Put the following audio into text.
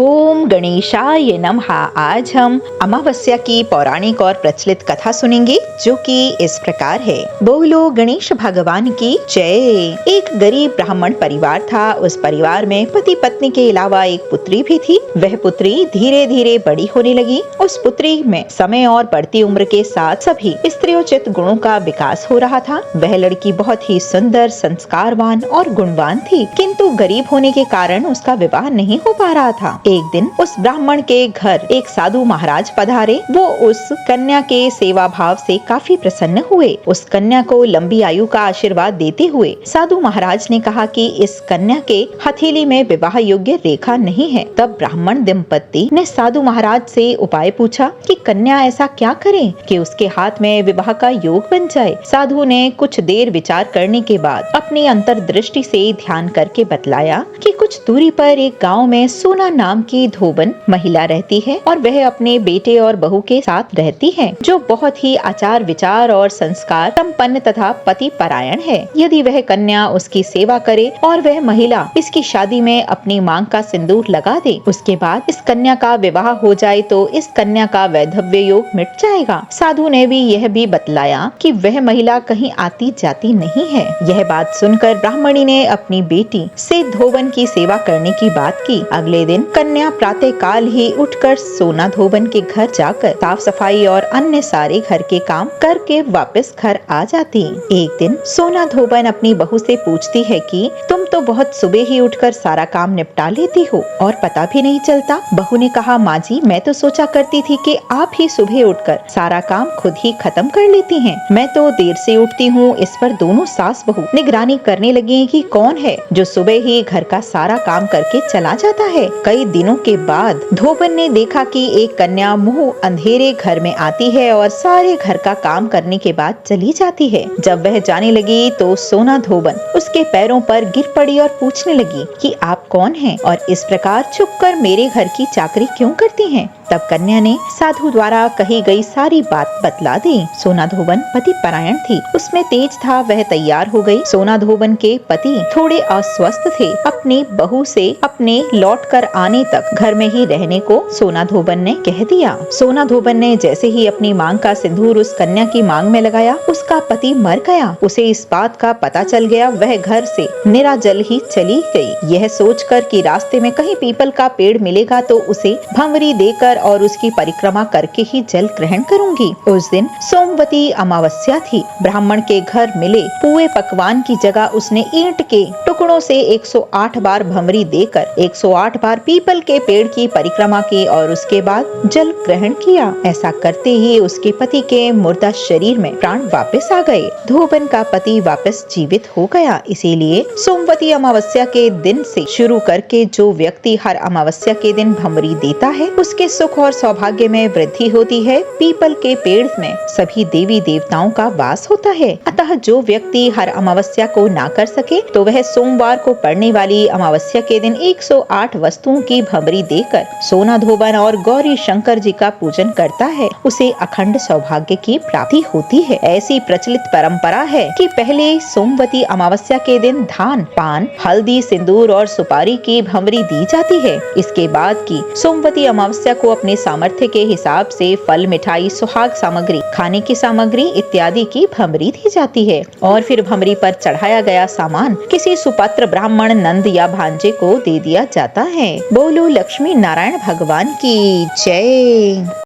ओम गणेशाय नमः। आज हम अमावस्या की पौराणिक और प्रचलित कथा सुनेंगे जो कि इस प्रकार है। बोलो गणेश भगवान की जय। एक गरीब ब्राह्मण परिवार था। उस परिवार में पति पत्नी के अलावा एक पुत्री भी थी। वह पुत्री धीरे धीरे बड़ी होने लगी। उस पुत्री में समय और बढ़ती उम्र के साथ सभी स्त्रीयोचित गुणों का विकास हो रहा था। वह लड़की बहुत ही सुंदर, संस्कारवान और गुणवान थी, किंतु गरीब होने के कारण उसका विवाह नहीं हो पा रहा था। एक दिन उस ब्राह्मण के घर एक साधु महाराज पधारे। वो उस कन्या के सेवा भाव से काफी प्रसन्न हुए। उस कन्या को लंबी आयु का आशीर्वाद देते हुए साधु महाराज ने कहा कि इस कन्या के हथेली में विवाह योग्य रेखा नहीं है। तब ब्राह्मण दंपत्ति ने साधु महाराज से उपाय पूछा कि कन्या ऐसा क्या करे कि उसके हाथ में विवाह का योग बन जाए। साधु ने कुछ देर विचार करने के बाद अपनी अंतर्दृष्टि से ध्यान करके बतलाया कि कुछ दूरी पर एक गांव में सोना नाम की धोबन महिला रहती है और वह अपने बेटे और बहू के साथ रहती है, जो बहुत ही आचार विचार और संस्कार संपन्न तथा पति परायण है। यदि वह कन्या उसकी सेवा करे और वह महिला इसकी शादी में अपनी मांग का सिंदूर लगा दे, उसके बाद इस कन्या का विवाह हो जाए तो इस कन्या का वैधव्य योग मिट जाएगा। साधु ने भी यह भी बतलाया कि वह महिला कहीं आती जाती नहीं है। यह बात सुनकर ब्राह्मणी ने अपनी बेटी से धोबन की सेवा करने की बात की। अगले दिन कन्या प्रातः काल ही उठकर सोना धोबन के घर जाकर साफ सफाई और अन्य सारे घर के काम करके वापस घर आ जाती। एक दिन सोना धोबन अपनी बहू से पूछती है कि तुम तो बहुत सुबह ही उठकर सारा काम निपटा लेती हो और पता भी नहीं चलता। बहू ने कहा, माँ जी, मैं तो सोचा करती थी कि आप ही सुबह उठकर सारा काम खुद ही खत्म कर लेती हैं। मैं तो देर से उठती हूँ। इस पर दोनों सास बहू निगरानी करने लगी कि कौन है जो सुबह ही घर का सारा काम करके चला जाता है। कई दिनों के बाद धोबन ने देखा कि एक कन्या मुंह अंधेरे घर में आती है और सारे घर का काम करने के बाद चली जाती है। जब वह जाने लगी तो सोना धोबन उसके पैरों पर गिर पड़ी और पूछने लगी कि आप कौन हैं और इस प्रकार छुपकर मेरे घर की चाकरी क्यों करती हैं। तब कन्या ने साधु द्वारा कही गई सारी बात बतला दी। सोना धोबन पति परायण थी, उसमें तेज था। वह तैयार हो गई। सोना धोबन के पति थोड़े अस्वस्थ थे। अपनी बहू से अपने लौट कर आने तक घर में ही रहने को सोना धोबन ने कह दिया। सोना धोबन ने जैसे ही अपनी मांग का सिंदूर उस कन्या की मांग में लगाया, उसका पति मर गया। उसे इस बात का पता चल गया। वह घर से निराजल ही चली गई। यह सोचकर कि रास्ते में कहीं पीपल का पेड़ मिलेगा तो उसे भंवरी देकर और उसकी परिक्रमा करके ही जल ग्रहण करूंगी। उस दिन सोमवती अमावस्या थी। ब्राह्मण के घर मिले पुए पकवान की जगह उसने ईंट के टुकड़ों से 108 बार भंवरी देकर 108 बार पीपल के पेड़ की परिक्रमा की और उसके बाद जल ग्रहण किया। ऐसा करते ही उसके पति के मुर्दा शरीर में प्राण वापस आ गए। धोबन का पति वापस जीवित हो गया। इसीलिए सोमवती अमावस्या के दिन से शुरू करके जो व्यक्ति हर अमावस्या के दिन भंवरी देता है, उसके सुख और सौभाग्य में वृद्धि होती है। पीपल के पेड़ में सभी देवी देवताओं का वास होता है। अतः जो व्यक्ति हर अमावस्या को ना कर सके तो वह सोमवार को पड़ने वाली अमावस्या के दिन 108 वस्तुओं की भंवरी देकर सोना धोबन और गौरी शंकर जी का पूजन करता है, उसे अखंड सौभाग्य की प्राप्ति होती है। ऐसी प्रचलित परंपरा है कि पहले सोमवती अमावस्या के दिन धान, पान, हल्दी, सिंदूर और सुपारी की भंवरी दी जाती है। इसके बाद की सोमवती अमावस्या को अपने सामर्थ्य के हिसाब से फल, मिठाई, सुहाग सामग्री, खाने की सामग्री इत्यादि की भंवरी दी जाती है और फिर भंवरी पर चढ़ाया गया सामान किसी सुपात्र ब्राह्मण, नंद या भांजे को दे दिया जाता है। बोलो लक्ष्मी नारायण भगवान की जय।